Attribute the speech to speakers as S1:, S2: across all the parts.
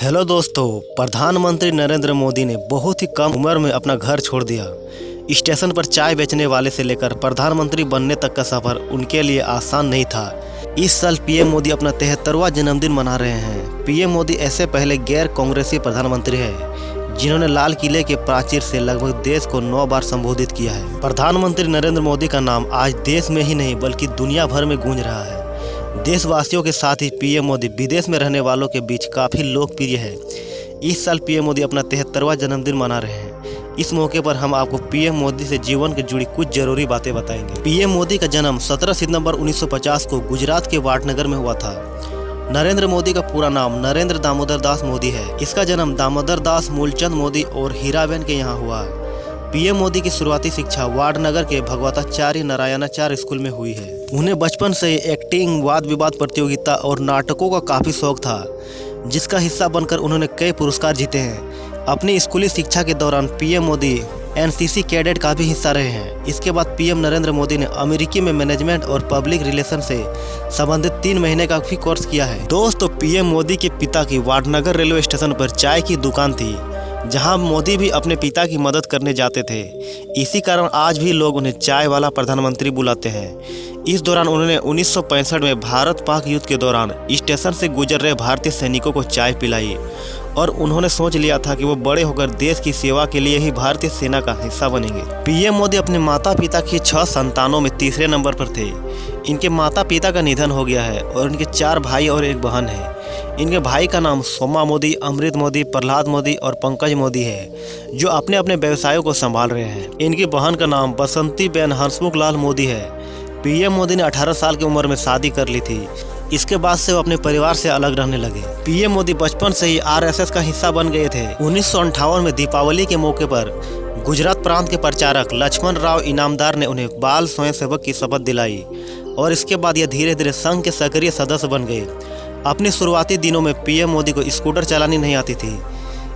S1: Hello दोस्तों, प्रधानमंत्री नरेंद्र मोदी ने बहुत ही कम उम्र में अपना घर छोड़ दिया। स्टेशन पर चाय बेचने वाले से लेकर प्रधानमंत्री बनने तक का सफर उनके लिए आसान नहीं था। इस साल पीएम मोदी अपना 73वां जन्मदिन मना रहे हैं। पीएम मोदी ऐसे पहले गैर कांग्रेसी प्रधानमंत्री हैं जिन्होंने लाल किले के प्राचीर से लगभग देश को 9 बार संबोधित किया है। प्रधानमंत्री नरेंद्र मोदी का नाम आज देश में ही नहीं बल्कि दुनिया भर में गूंज रहा है। देशवासियों के साथ ही पीएम मोदी विदेश में रहने वालों के बीच काफ़ी लोकप्रिय है। इस साल पीएम मोदी अपना 73वां जन्मदिन मना रहे हैं। इस मौके पर हम आपको पीएम मोदी से जीवन से जुड़ी कुछ जरूरी बातें बताएंगे। पीएम मोदी का जन्म 17 सितंबर 1950 को गुजरात के वाटनगर में हुआ था। नरेंद्र मोदी का पूरा नाम नरेंद्र दामोदर दास मोदी है। इसका जन्म दामोदर दास मूलचंद मोदी और हीराबेन के यहाँ हुआ। पीएम मोदी की शुरुआती शिक्षा वाडनगर के भगवताचार्य नारायणाचार्य स्कूल में हुई है। उन्हें बचपन से ही एक्टिंग, वाद विवाद प्रतियोगिता और नाटकों का काफ़ी शौक था, जिसका हिस्सा बनकर उन्होंने कई पुरस्कार जीते हैं। अपनी स्कूली शिक्षा के दौरान पीएम मोदी एनसीसी कैडेट का भी हिस्सा रहे हैं। इसके बाद पीएम नरेंद्र मोदी ने अमेरिकी में मैनेजमेंट और पब्लिक रिलेशन से संबंधित 3 महीने का भी कोर्स किया है। दोस्तों, पीएम मोदी के पिता की वाडनगर रेलवे स्टेशन पर चाय की दुकान थी, जहां मोदी भी अपने पिता की मदद करने जाते थे। इसी कारण आज भी लोग उन्हें चाय वाला प्रधानमंत्री बुलाते हैं। इस दौरान उन्होंने 1965 में भारत पाक युद्ध के दौरान स्टेशन से गुजर रहे भारतीय सैनिकों को चाय पिलाई और उन्होंने सोच लिया था कि वो बड़े होकर देश की सेवा के लिए ही भारतीय सेना का हिस्सा बनेंगे। पीएम मोदी अपने माता पिता की 6 संतानों में तीसरे नंबर पर थे। इनके माता पिता का निधन हो गया है और इनके 4 भाई और 1 बहन है। इनके भाई का नाम सोमा मोदी, अमृत मोदी, प्रहलाद मोदी और पंकज मोदी है, जो अपने अपने व्यवसायों को संभाल रहे हैं। इनकी बहन का नाम बसंती बेन हंसमुख लाल मोदी है। पीएम मोदी ने 18 साल की उम्र में शादी कर ली थी। इसके बाद से वो अपने परिवार से अलग रहने लगे। पीएम मोदी बचपन से ही आरएसएस का हिस्सा बन गए थे। 1958 में दीपावली के मौके पर गुजरात प्रांत के प्रचारक लक्ष्मण राव इनामदार ने उन्हें बाल स्वयंसेवक की शपथ दिलाई और इसके बाद यह धीरे धीरे संघ के सक्रिय सदस्य बन गए। अपने शुरुआती दिनों में पीएम मोदी को स्कूटर चलानी नहीं आती थी,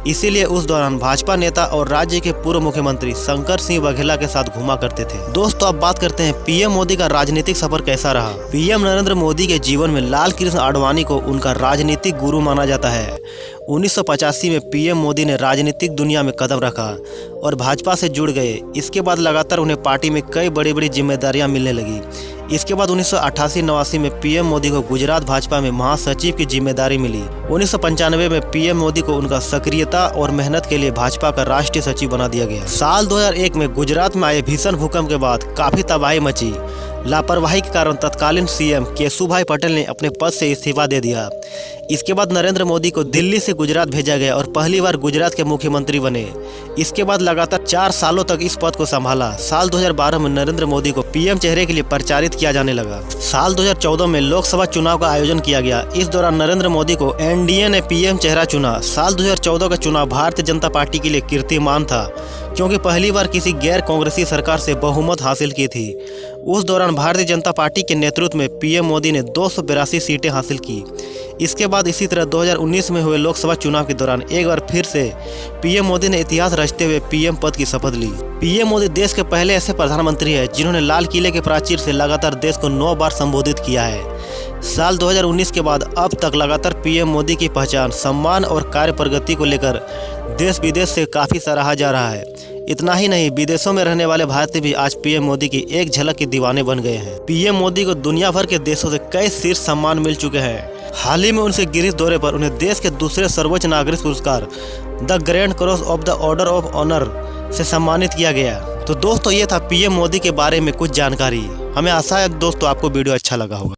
S1: इसीलिए उस दौरान भाजपा नेता और राज्य के पूर्व मुख्यमंत्री शंकर सिंह वाघेला के साथ घुमा करते थे। दोस्तों, अब बात करते हैं पीएम मोदी का राजनीतिक सफर कैसा रहा। पीएम नरेंद्र मोदी के जीवन में लाल कृष्ण आडवाणी को उनका राजनीतिक गुरु माना जाता है। 1985 में पीएम मोदी ने राजनीतिक दुनिया में कदम रखा और भाजपा से जुड़ गए। इसके बाद लगातार उन्हें पार्टी में कई बड़ी बड़ी जिम्मेदारियां मिलने लगी। इसके बाद 1988-89 में पीएम मोदी को गुजरात भाजपा में महासचिव की जिम्मेदारी मिली। 1995 में पीएम मोदी को उनका सक्रियता और मेहनत के लिए भाजपा का राष्ट्रीय सचिव बना दिया गया। साल 2001 में गुजरात में आए भीषण भूकंप के बाद काफी तबाही मची। लापरवाही के कारण तत्कालीन सीएम केशुभाई पटेल ने अपने पद से इस्तीफा दे दिया। इसके बाद नरेंद्र मोदी को दिल्ली से गुजरात भेजा गया और पहली बार गुजरात के मुख्यमंत्री बने। इसके बाद लगातार 4 सालों तक इस पद को संभाला। साल 2012 में नरेंद्र मोदी को पीएम चेहरे के लिए प्रचारित किया जाने लगा। साल 2014 में लोकसभा चुनाव का आयोजन किया गया। इस दौरान नरेंद्र मोदी को एनडीए ने पीएम चेहरा चुना। साल 2014 का चुनाव भारतीय जनता पार्टी के लिए कीर्तिमान था, क्योंकि पहली बार किसी गैर कांग्रेसी सरकार से बहुमत हासिल की थी। उस दौरान भारतीय जनता पार्टी के नेतृत्व में पीएम मोदी ने 282 सीटें हासिल की। इसके बाद इसी तरह 2019 में हुए लोकसभा चुनाव के दौरान एक बार फिर से पीएम मोदी ने इतिहास रचते हुए पीएम पद की शपथ ली। पीएम मोदी देश के पहले ऐसे प्रधानमंत्री हैं जिन्होंने लाल किले के प्राचीर से लगातार देश को 9 बार संबोधित किया है। साल 2019 के बाद अब तक लगातार पीएम मोदी की पहचान, सम्मान और कार्य प्रगति को लेकर देश विदेश से काफ़ी सराहा जा रहा है। इतना ही नहीं, विदेशों में रहने वाले भारतीय भी आज पीएम मोदी की एक झलक के दीवाने बन गए हैं। पीएम मोदी को दुनिया भर के देशों से कई शीर्ष सम्मान मिल चुके हैं। हाल ही में उनसे गिरीश दौरे पर उन्हें देश के दूसरे सर्वोच्च नागरिक पुरस्कार the grand cross of the order of honour से सम्मानित किया गया। तो दोस्तों, ये था पीएम मोदी के बारे में कुछ जानकारी। हमें आशा है दोस्तों आपको वीडियो अच्छा लगा होगा।